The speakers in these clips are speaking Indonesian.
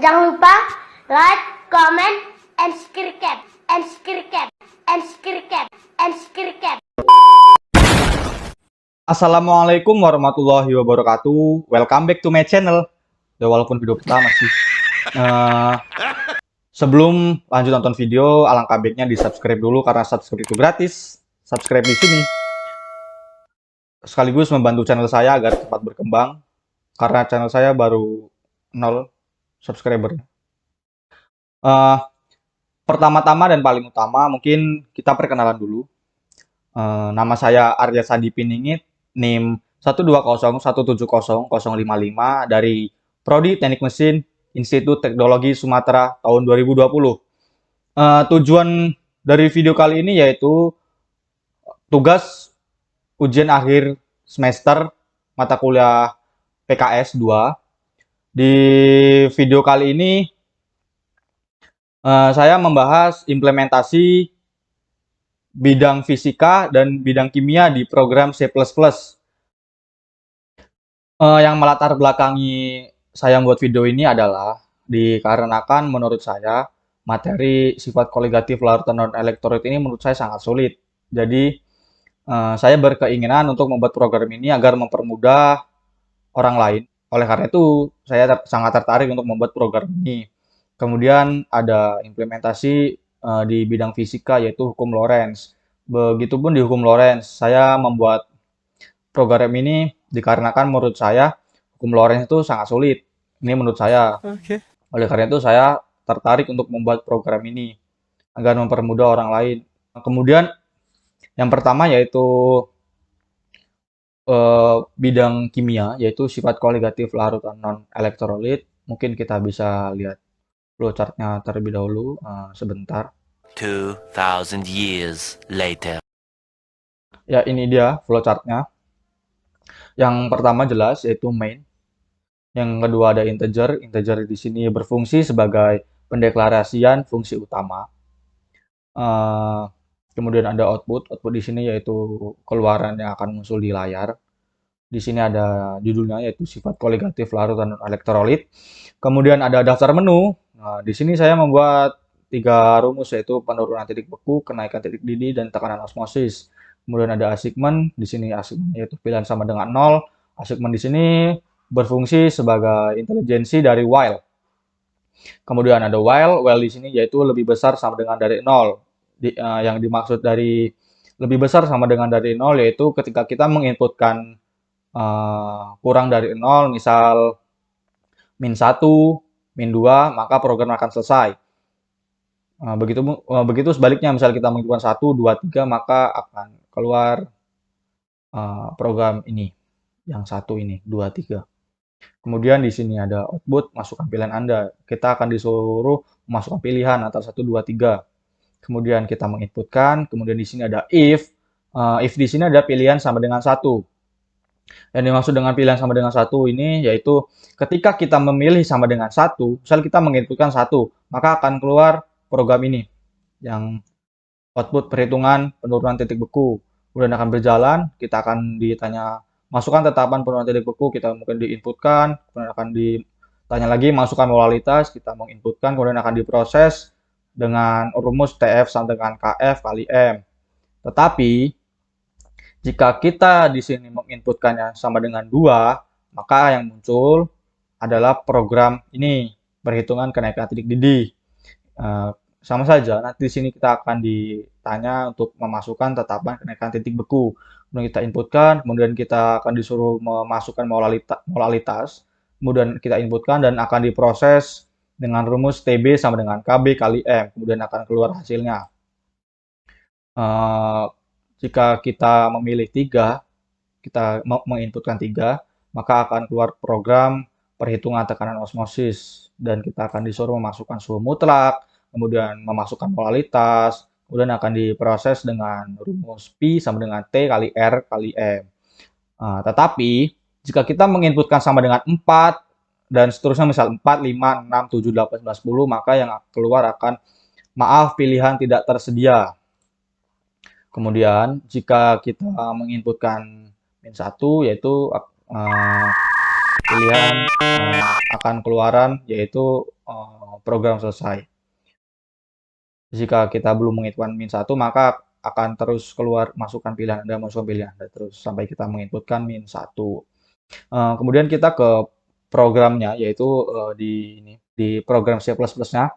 Jangan lupa like, comment, and subscribe. And subscribe. And subscribe. And subscribe. Assalamualaikum warahmatullahi wabarakatuh. Welcome back to my channel. Ya walaupun video pertama sih. Sebelum lanjut nonton video, alangkah baiknya di subscribe dulu karena subscribe itu gratis. Subscribe di sini sekaligus membantu channel saya agar cepat berkembang karena channel saya baru 0 subscriber. Pertama-tama dan paling utama mungkin kita perkenalan dulu. Nama saya Arya Sandi Piningit, NIM 120170055 dari Prodi Teknik Mesin Institut Teknologi Sumatera tahun 2020. Tujuan dari video kali ini yaitu tugas ujian akhir semester mata kuliah PKS 2. Di video kali ini saya membahas implementasi bidang fisika dan bidang kimia di program C++. Yang melatar belakangi saya membuat video ini adalah dikarenakan menurut saya materi sifat koligatif larutan non-elektrolit ini menurut saya sangat sulit. Jadi saya berkeinginan untuk membuat program ini agar mempermudah orang lain. Oleh karena itu saya sangat tertarik untuk membuat program ini. Kemudian ada implementasi di bidang fisika yaitu hukum Lorentz. Begitupun di hukum Lorentz, saya membuat program ini dikarenakan menurut saya hukum Lorentz itu sangat sulit. Ini menurut saya. Oleh karena itu saya tertarik untuk membuat program ini agar mempermudah orang lain. Kemudian yang pertama yaitu bidang kimia yaitu sifat koligatif larutan non-elektrolit. Mungkin kita bisa lihat flowchart-nya terlebih dahulu sebentar. 2000 years later. Ya, ini dia flowchart-nya. Yang pertama jelas yaitu main. Yang kedua ada integer. Integer di sini berfungsi sebagai pendeklarasian fungsi utama. Kemudian ada output. Output di sini yaitu keluaran yang akan muncul di layar. Di sini ada judulnya yaitu sifat koligatif larutan elektrolit. Kemudian ada daftar menu. Nah, di sini saya membuat 3 rumus yaitu penurunan titik beku, kenaikan titik didih, dan tekanan osmosis. Kemudian ada assignment. Di sini assignment yaitu pilihan sama dengan 0. Assignment di sini berfungsi sebagai intelijensi dari while. Kemudian ada while. While di sini yaitu lebih besar sama dengan dari 0. Yang dimaksud dari lebih besar sama dengan dari 0 yaitu ketika kita menginputkan kurang dari 0, misal min 1, min 2, maka program akan selesai. Begitu sebaliknya, misal kita menginputkan 1, 2, 3, maka akan keluar program ini, yang 1 ini, 2, 3. Kemudian di sini ada output, masukkan pilihan Anda. Kita akan disuruh memasukkan pilihan antara 1, 2, 3. Kemudian kita menginputkan, kemudian di sini ada if. If di sini ada pilihan sama dengan 1. Yang dimaksud dengan pilihan sama dengan 1 ini yaitu ketika kita memilih sama dengan 1, misal kita menginputkan 1, maka akan keluar program ini yang output perhitungan penurunan titik beku. Kemudian akan berjalan, kita akan ditanya masukkan tetapan penurunan titik beku, kita mungkin diinputkan, kemudian akan ditanya lagi masukkan molalitas, kita menginputkan, kemudian akan diproses dengan rumus TF sama dengan KF kali M. Tetapi jika kita di sini menginputkannya sama dengan 2, maka yang muncul adalah program ini, perhitungan kenaikan titik didih. Sama saja, nanti di sini kita akan ditanya untuk memasukkan tetapan kenaikan titik beku. Kemudian kita inputkan, kemudian kita akan disuruh memasukkan molalitas, kemudian kita inputkan dan akan diproses dengan rumus TB sama dengan KB kali M, kemudian akan keluar hasilnya. Jika kita memilih 3, kita menginputkan 3, maka akan keluar program perhitungan tekanan osmosis dan kita akan disuruh memasukkan suhu mutlak, kemudian memasukkan molalitas, kemudian akan diproses dengan rumus Pi sama dengan T kali R kali M. Tetapi jika kita menginputkan sama dengan 4 dan seterusnya, misal 4, 5, 6, 7, 8, 9, 10, maka yang keluar akan maaf pilihan tidak tersedia. Kemudian jika kita menginputkan min 1 yaitu pilihan akan keluaran yaitu program selesai. Jika kita belum menginputkan min 1, maka akan terus keluar masukkan pilihan Anda, masukkan pilihan Anda terus sampai kita menginputkan min 1. Kemudian kita ke programnya, yaitu di program C++-nya.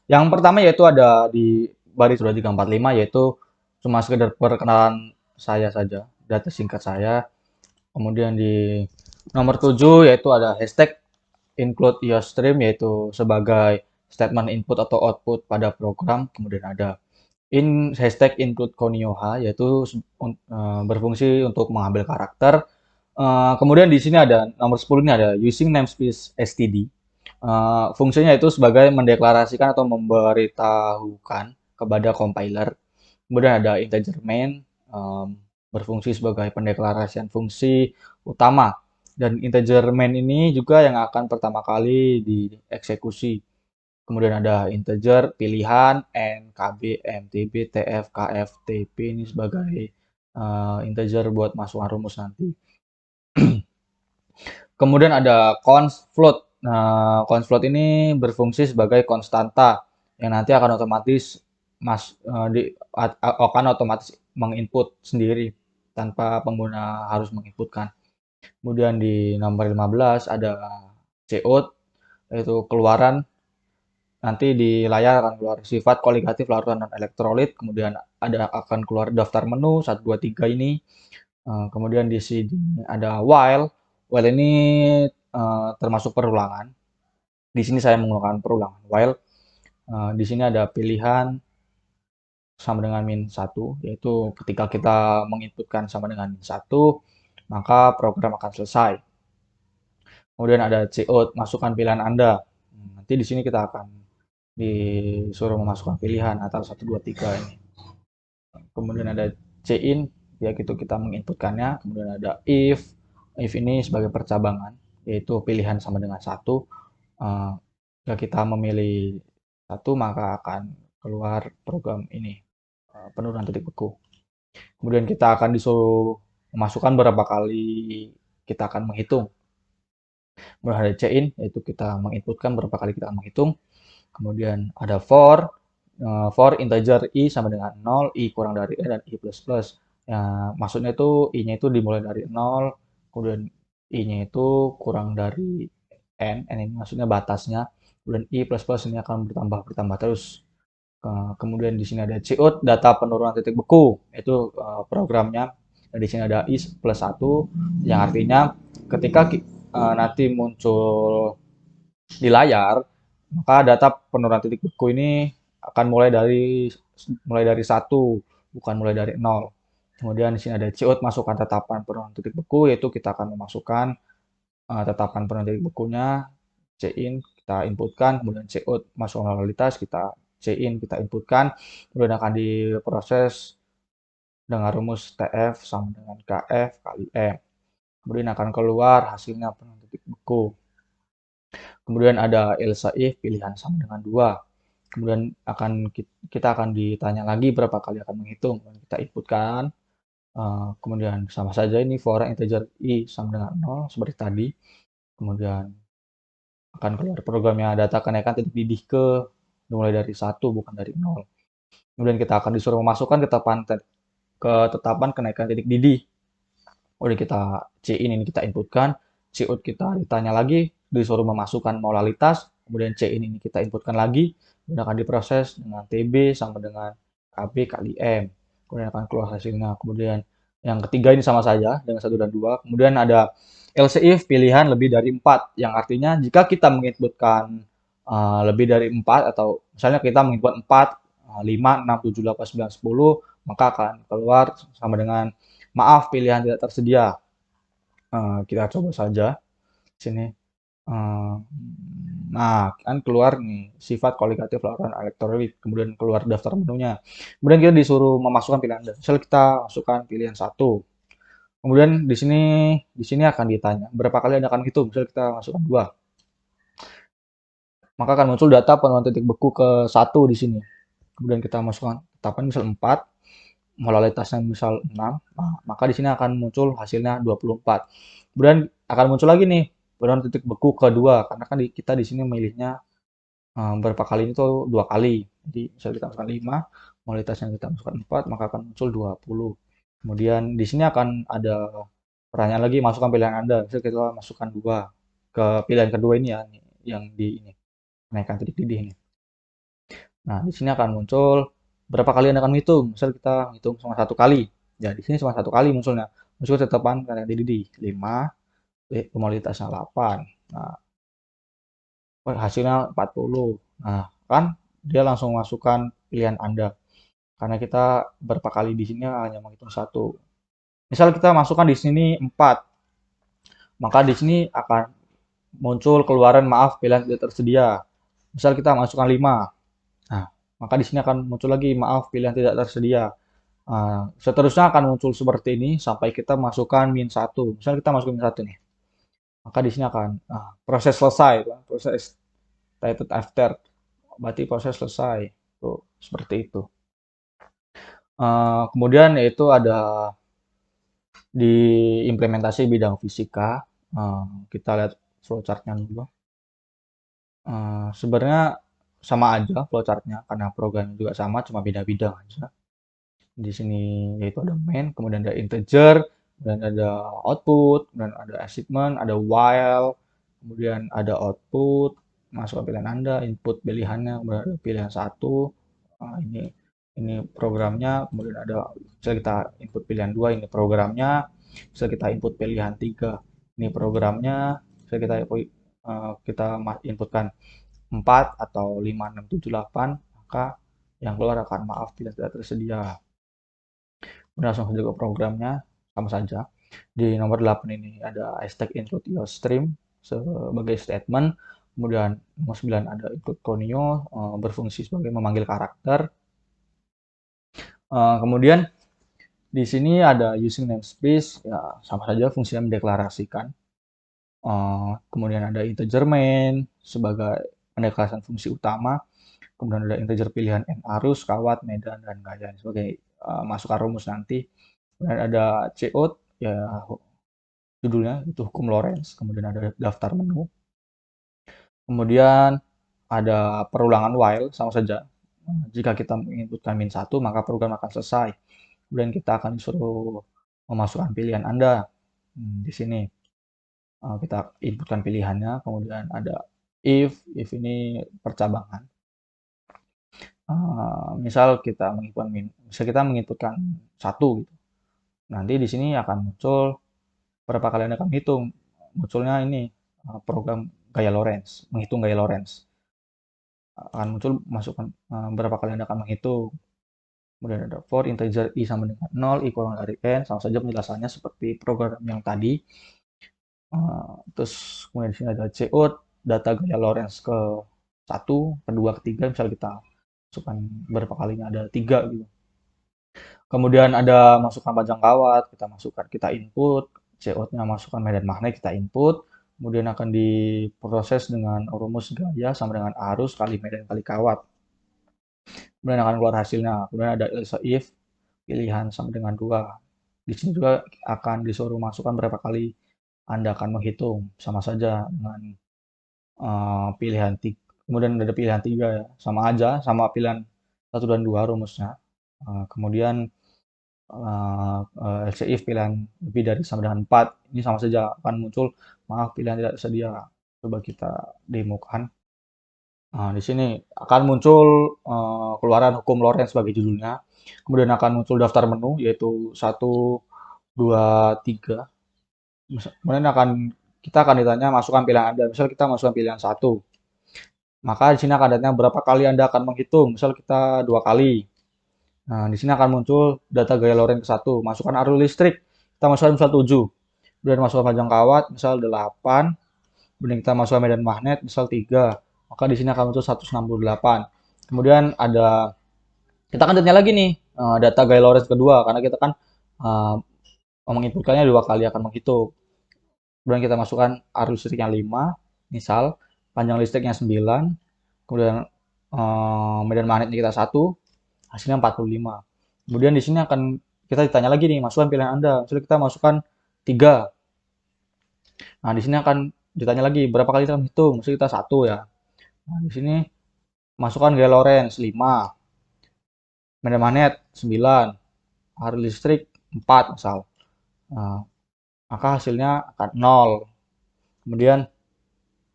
Yang pertama yaitu ada di baris 2345, yaitu cuma sekedar perkenalan saya saja, data singkat saya. Kemudian di nomor 7 yaitu ada hashtag include IOStream, yaitu sebagai statement input atau output pada program. Kemudian ada hashtag include Konioha, yaitu berfungsi untuk mengambil karakter. Kemudian di sini ada nomor 10 ini ada using namespace std. Fungsinya itu sebagai mendeklarasikan atau memberitahukan kepada compiler. Kemudian ada integer main, berfungsi sebagai pendeklarasian fungsi utama. Dan integer main ini juga yang akan pertama kali dieksekusi. Kemudian ada integer pilihan n, kb, mtb, tf, kf, tp ini sebagai integer buat masukan rumus nanti. Kemudian ada const float. Nah, const float ini berfungsi sebagai konstanta yang nanti akan otomatis menginput sendiri tanpa pengguna harus menginputkan. Kemudian di nomor 15 ada cout, yaitu keluaran. Nanti di layar akan keluar sifat kualitatif larutan dan elektrolit. Kemudian akan keluar daftar menu 1, 2, 3 ini. Kemudian di sini ada while. While ini termasuk perulangan. Di sini saya menggunakan perulangan while. Di sini ada pilihan sama dengan min 1, yaitu ketika kita menginputkan sama dengan min 1, maka program akan selesai. Kemudian ada cout, masukkan pilihan Anda. Nanti di sini kita akan disuruh memasukkan pilihan antara 1, 2, 3 ini. Kemudian ada cin, ya gitu kita menginputkannya. Kemudian ada if ini sebagai percabangan, yaitu pilihan sama dengan 1. Jika kita memilih 1, maka akan keluar program ini, penurunan titik beku. Kemudian kita akan disuruh memasukkan berapa kali kita akan menghitung. Kemudian ada cin, yaitu kita menginputkan berapa kali kita akan menghitung. Kemudian ada for integer i sama dengan 0, i kurang dari n, dan i plus plus. Ya, maksudnya itu i-nya itu dimulai dari 0, kemudian i-nya itu kurang dari n ini maksudnya batasnya. Kemudian i plus plus ini akan bertambah terus. Kemudian di sini ada cout, data penurunan titik beku, itu programnya. Dan di sini ada i plus 1, yang artinya ketika nanti muncul di layar, maka data penurunan titik beku ini akan mulai dari 1, bukan mulai dari 0. Kemudian di sini ada cout, masukkan tetapan penurunan titik beku, yaitu kita akan memasukkan tetapan penurunan titik bekunya, cin kita inputkan, kemudian cout masuk lokalitas, kita cin kita inputkan, kemudian akan diproses dengan rumus tf sama dengan kf kali m. Kemudian akan keluar hasilnya penurunan titik beku. Kemudian ada else if pilihan sama dengan 2. Kemudian kita akan ditanya lagi berapa kali akan menghitung. Kita inputkan. Kemudian sama saja ini for integer i sama dengan 0 seperti tadi. Kemudian akan keluar programnya data kenaikan titik didih mulai dari 1 bukan dari 0. Kemudian kita akan disuruh memasukkan ketetapan kenaikan titik didih. Udah kita cin ini kita inputkan. Cout kita ditanya lagi, disuruh memasukkan molalitas, kemudian cin ini kita inputkan lagi, kemudian akan diproses dengan tb sama dengan kb kali m, kemudian akan keluar hasilnya. Kemudian yang ketiga ini sama saja dengan 1 dan 2. Kemudian ada else if pilihan lebih dari 4, yang artinya jika kita menginputkan lebih dari 4, atau misalnya kita menginput 4, 5, 6, 7, 8, 9, 10, maka akan keluar sama dengan maaf pilihan tidak tersedia. Kita coba saja sini. Nah, kan keluar nih sifat kualitatif larutan elektrolit, kemudian keluar daftar menunya. Kemudian kita disuruh memasukkan pilihan Anda. Misal kita masukkan pilihan 1. Kemudian di sini akan ditanya berapa kali Anda akan hitung. Misal kita masukkan 2. Maka akan muncul data penurunan titik beku ke 1 di sini. Kemudian kita masukkan tetapan misal 4, molalitasnya misal 6, nah, maka di sini akan muncul hasilnya 24. Kemudian akan muncul lagi nih penurunan titik beku kedua, karena kan kita di sini milihnya berapa kali ini tuh 2 kali. Jadi misalnya kita masukkan 5, kualitasnya kita masukkan 4, maka akan muncul 20. Kemudian di sini akan ada pertanyaan lagi, masukkan pilihan Anda. Misalnya kita masukkan 2 ke pilihan kedua ini ya, yang di ini, naikkan titik didih ini. Nah, di sini akan muncul berapa kali Anda akan menghitung. Misal kita hitung cuma 1 kali. Ya, di sini cuma 1 kali munculnya. Muncul tetapan karena titik didih. 5, kualitasnya 8. Nah, hasilnya 40. Nah, kan dia langsung masukkan pilihan Anda. Karena kita berapa kali di sini hanya menghitung 1. Misal kita masukkan di sini 4, maka di sini akan muncul keluaran maaf pilihan tidak tersedia. Misal kita masukkan 5. Nah, maka di sini akan muncul lagi maaf pilihan tidak tersedia. Seterusnya akan muncul seperti ini sampai kita masukkan -1. Misal kita masukkan -1 nih. Maka di sini akan proses selesai, proses stated after. Berarti proses selesai. Tuh, seperti itu. Kemudian yaitu ada di implementasi bidang fisika. Kita lihat flowchart-nya dulu. Sebenarnya sama aja flowchart-nya karena programnya juga sama, cuma beda bidang aja. Di sini yaitu ada main, kemudian ada integer, kemudian ada output, kemudian ada achievement, ada while, kemudian ada output, masuk pilihan Anda, input pilihannya, kemudian ada pilihan 1. Ini programnya, kemudian ada bisa kita input pilihan 2, ini programnya, bisa kita input pilihan 3, ini programnya, bisa kita inputkan 4 atau 5, 6, 7, 8, maka yang keluar akan maaf tidak tersedia. Kemudian langsung saja ke programnya, sama saja. Di nomor 8 ini ada hashtag include your stream sebagai statement. Kemudian nomor 9 ada include conio, berfungsi sebagai memanggil karakter. Kemudian di sini ada using namespace, ya sama saja fungsinya mendeklarasikan. Kemudian ada integer main sebagai pendeklarasian fungsi utama. Kemudian ada integer pilihan n arus, kawat, medan, dan gaya sebagai masukan rumus nanti. Kemudian ada cout, ya judulnya itu hukum Lorentz. Kemudian ada daftar menu. Kemudian ada perulangan while, sama saja. Jika kita menginputkan -1, maka program akan selesai. Kemudian kita akan disuruh memasukkan pilihan Anda. Di sini kita inputkan pilihannya, kemudian ada if ini percabangan. Misal kita menginputkan 1 gitu. Nanti di sini akan muncul berapa kali Anda akan hitung. Munculnya ini program gaya Lorentz, menghitung gaya Lorentz. Akan muncul masukkan berapa kali Anda akan menghitung. Kemudian ada for integer i sama dengan 0, i kurang dari n, sama saja penjelasannya seperti program yang tadi. Terus kemudian di sini ada cout, data gaya Lorentz ke 1, kedua, ketiga, misal kita masukkan berapa kalinya, ada 3 gitu. Kemudian ada masukkan panjang kawat, kita input, cout-nya masukkan medan magnet, kita input, kemudian akan diproses dengan rumus gaya sama dengan arus kali medan kali kawat. Kemudian akan keluar hasilnya. Kemudian ada else if, pilihan sama dengan 2. Di sini juga akan disuruh masukkan berapa kali Anda akan menghitung. Sama saja dengan pilihan 3. Kemudian ada pilihan 3 ya. Sama aja, sama pilihan 1 dan 2 rumusnya. Kemudian else if pilihan lebih dari sama dengan 4. Ini sama saja akan muncul maaf pilihan tidak tersedia. Coba kita demokan. Di sini akan muncul keluaran hukum Lorentz sebagai judulnya. Kemudian akan muncul daftar menu yaitu 1, 2, 3. Kemudian kita akan ditanya masukkan pilihan Anda. Misal kita masukkan pilihan 1. Maka di sini akan datanya berapa kali Anda akan menghitung. Misal kita 2 kali. Nah, di sini akan muncul data gaya Lorentz ke 1. Masukkan arus listrik. Kita masukkan misal 7. Kemudian masukkan panjang kawat misal 8. Kemudian kita masukkan medan magnet misal 3. Maka di sini akan muncul 168. Kemudian kita akan tanya lagi nih data gaya Lorentz kedua karena kita kan menginputkannya 2 kali akan menghitung. Kemudian kita masukkan arus listriknya 5, misal panjang listriknya 9, kemudian medan magnetnya kita 1, hasilnya 45. Kemudian di sini akan kita ditanya lagi nih, masukkan pilihan Anda. Misalnya kita masukkan 3. Nah, di sini akan ditanya lagi berapa kali kita menghitung. Misalnya kita 1 ya. Nah, di sini masukkan gaya Lorentz 5, medan magnet 9, arus listrik 4 misal. Nah, maka hasilnya akan 0. Kemudian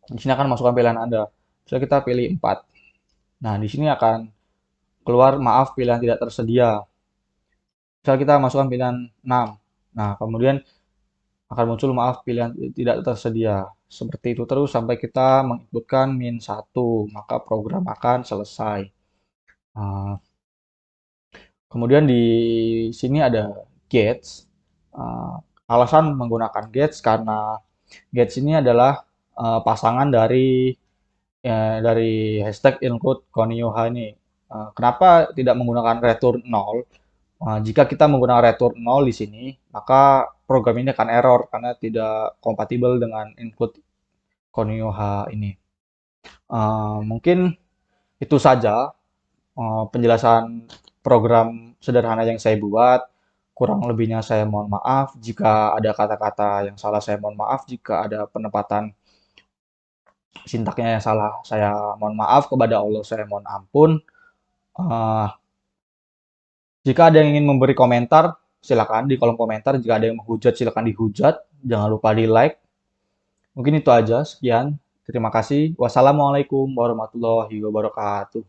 di sini akan masukkan pilihan Anda. Misalnya kita pilih 4. Nah, di sini akan keluar maaf pilihan tidak tersedia. Misal kita masukkan pilihan 6. Nah, kemudian akan muncul maaf pilihan tidak tersedia. Seperti itu terus sampai kita menginputkan -1, maka program akan selesai. Nah, kemudian di sini ada gates. Alasan menggunakan gates karena gates ini adalah pasangan dari hashtag include Konioha ini. Kenapa tidak menggunakan return 0? Jika kita menggunakan return 0 di sini, maka program ini akan error karena tidak kompatibel dengan include Konioha ini. Mungkin itu saja penjelasan program sederhana yang saya buat. Kurang lebihnya saya mohon maaf. Jika ada kata-kata yang salah, saya mohon maaf. Jika ada penempatan sintaknya yang salah, saya mohon maaf. Kepada Allah, saya mohon ampun. Eh, Jika ada yang ingin memberi komentar, silakan di kolom komentar. Jika ada yang menghujat, silakan dihujat. Jangan lupa di like. Mungkin itu aja. Sekian. Terima kasih. Wassalamualaikum warahmatullahi wabarakatuh.